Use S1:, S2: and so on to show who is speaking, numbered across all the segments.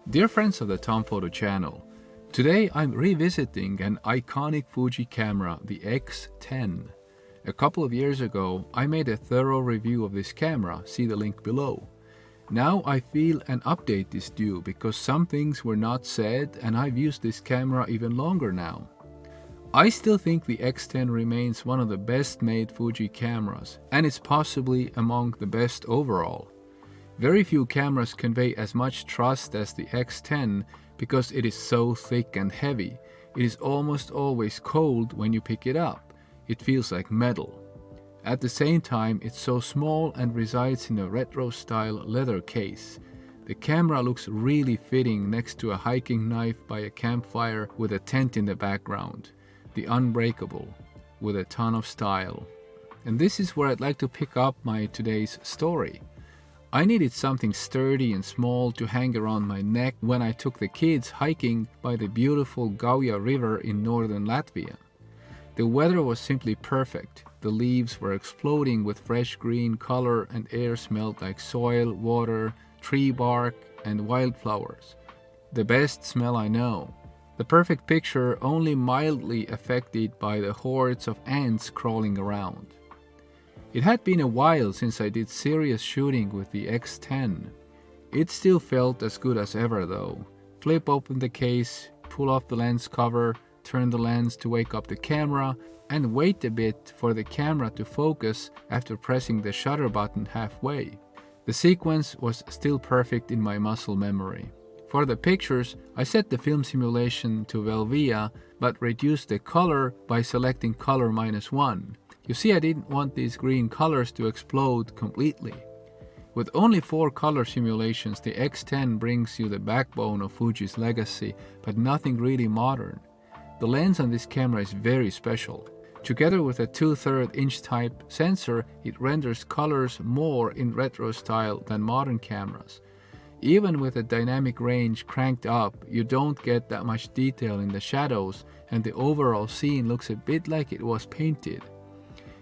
S1: Dear friends of the Tom Photo channel, today I'm revisiting an iconic Fuji camera, the X10. A couple of years ago, I made a thorough review of this camera, see the link below. Now I feel an update is due because some things were not said and I've used this camera even longer now. I still think the X10 remains one of the best made Fuji cameras and it's possibly among the best overall. Very few cameras convey as much trust as the X10 because it is so thick and heavy. It is almost always cold when you pick it up. It feels like metal. At the same time, it's so small and resides in a retro-style leather case. The camera looks really fitting next to a hiking knife by a campfire with a tent in the background. The Unbreakable, with a ton of style. And this is where I'd like to pick up my today's story. I needed something sturdy and small to hang around my neck when I took the kids hiking by the beautiful Gauja River in northern Latvia. The weather was simply perfect. The leaves were exploding with fresh green color and air smelled like soil, water, tree bark, and wildflowers. The best smell I know. The perfect picture only mildly affected by the hordes of ants crawling around. It had been a while since I did serious shooting with the X10. It still felt as good as ever though. Flip open the case, pull off the lens cover, turn the lens to wake up the camera, and wait a bit for the camera to focus after pressing the shutter button halfway. The sequence was still perfect in my muscle memory. For the pictures, I set the film simulation to Velvia, but reduced the color by selecting color -1. You see, I didn't want these green colors to explode completely. With only 4 color simulations, the X10 brings you the backbone of Fuji's legacy, but nothing really modern. The lens on this camera is very special. Together with a 2/3 inch type sensor, it renders colors more in retro style than modern cameras. Even with a dynamic range cranked up, you don't get that much detail in the shadows, and the overall scene looks a bit like it was painted.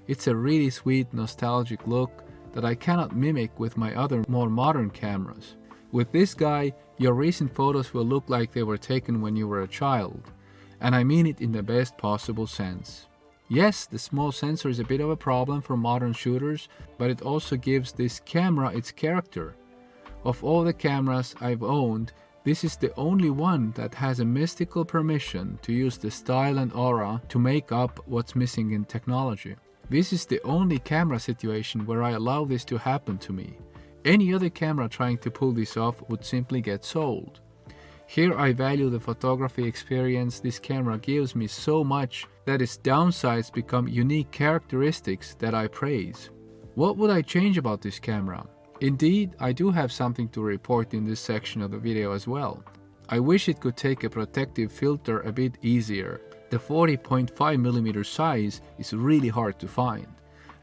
S1: It's a really sweet nostalgic look that I cannot mimic with my other more modern cameras. With this guy, your recent photos will look like they were taken when you were a child. And I mean it in the best possible sense. Yes, the small sensor is a bit of a problem for modern shooters, but it also gives this camera its character. Of all the cameras I've owned, this is the only one that has a mystical permission to use the style and aura to make up what's missing in technology. This is the only camera situation where I allow this to happen to me. Any other camera trying to pull this off would simply get sold. Here I value the photography experience this camera gives me so much that its downsides become unique characteristics that I praise. What would I change about this camera? Indeed, I do have something to report in this section of the video as well. I wish it could take a protective filter a bit easier. The 40.5mm size is really hard to find.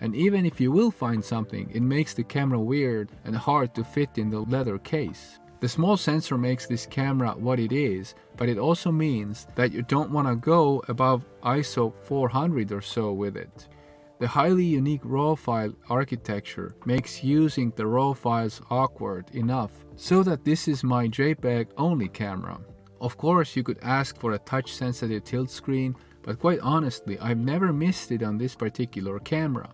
S1: And even if you will find something, it makes the camera weird and hard to fit in the leather case. The small sensor makes this camera what it is, but it also means that you don't want to go above ISO 400 or so with it. The highly unique RAW file architecture makes using the RAW files awkward enough so that this is my JPEG only camera. Of course, you could ask for a touch-sensitive tilt screen, but quite honestly, I've never missed it on this particular camera.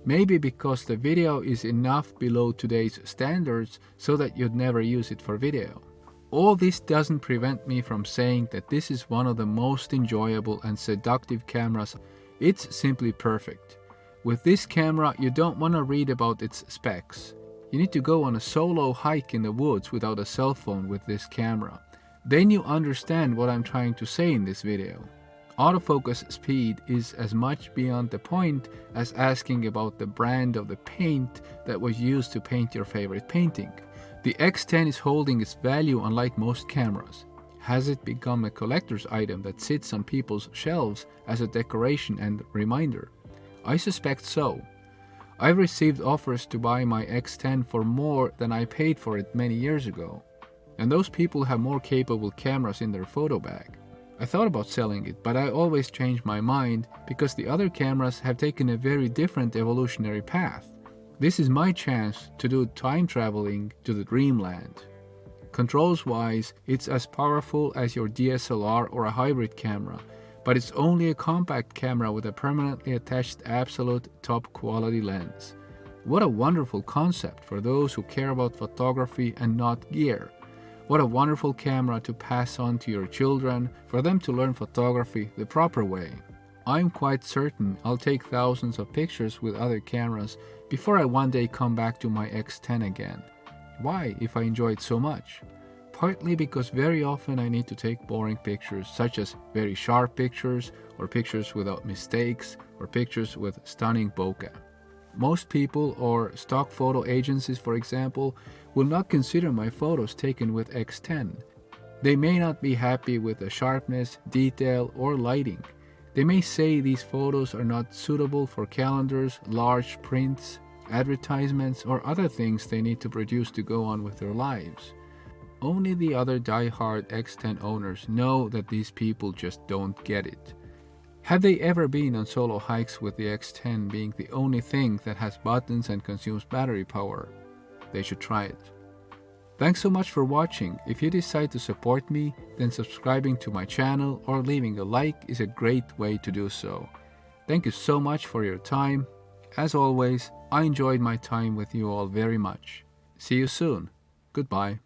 S1: Maybe because the video is enough below today's standards so that you'd never use it for video. All this doesn't prevent me from saying that this is one of the most enjoyable and seductive cameras. It's simply perfect. With this camera, you don't want to read about its specs. You need to go on a solo hike in the woods without a cell phone with this camera. Then you understand what I'm trying to say in this video. Autofocus speed is as much beyond the point as asking about the brand of the paint that was used to paint your favorite painting. The X10 is holding its value unlike most cameras. Has it become a collector's item that sits on people's shelves as a decoration and reminder? I suspect so. I've received offers to buy my X10 for more than I paid for it many years ago. And those people have more capable cameras in their photo bag. I thought about selling it, but I always change my mind because the other cameras have taken a very different evolutionary path. This is my chance to do time traveling to the dreamland. Controls wise, it's as powerful as your DSLR or a hybrid camera, but it's only a compact camera with a permanently attached absolute top quality lens. What a wonderful concept for those who care about photography and not gear. What a wonderful camera to pass on to your children for them to learn photography the proper way. I'm quite certain I'll take thousands of pictures with other cameras before I one day come back to my X10 again. Why, if I enjoy it so much? Partly because very often I need to take boring pictures, such as very sharp pictures, or pictures without mistakes, or pictures with stunning bokeh. Most people, or stock photo agencies for example, will not consider my photos taken with X10. They may not be happy with the sharpness, detail, or lighting. They may say these photos are not suitable for calendars, large prints, advertisements, or other things they need to produce to go on with their lives. Only the other die-hard X10 owners know that these people just don't get it. Have they ever been on solo hikes with the X10 being the only thing that has buttons and consumes battery power? They should try it. Thanks so much for watching. If you decide to support me, then subscribing to my channel or leaving a like is a great way to do so. Thank you so much for your time. As always, I enjoyed my time with you all very much. See you soon. Goodbye.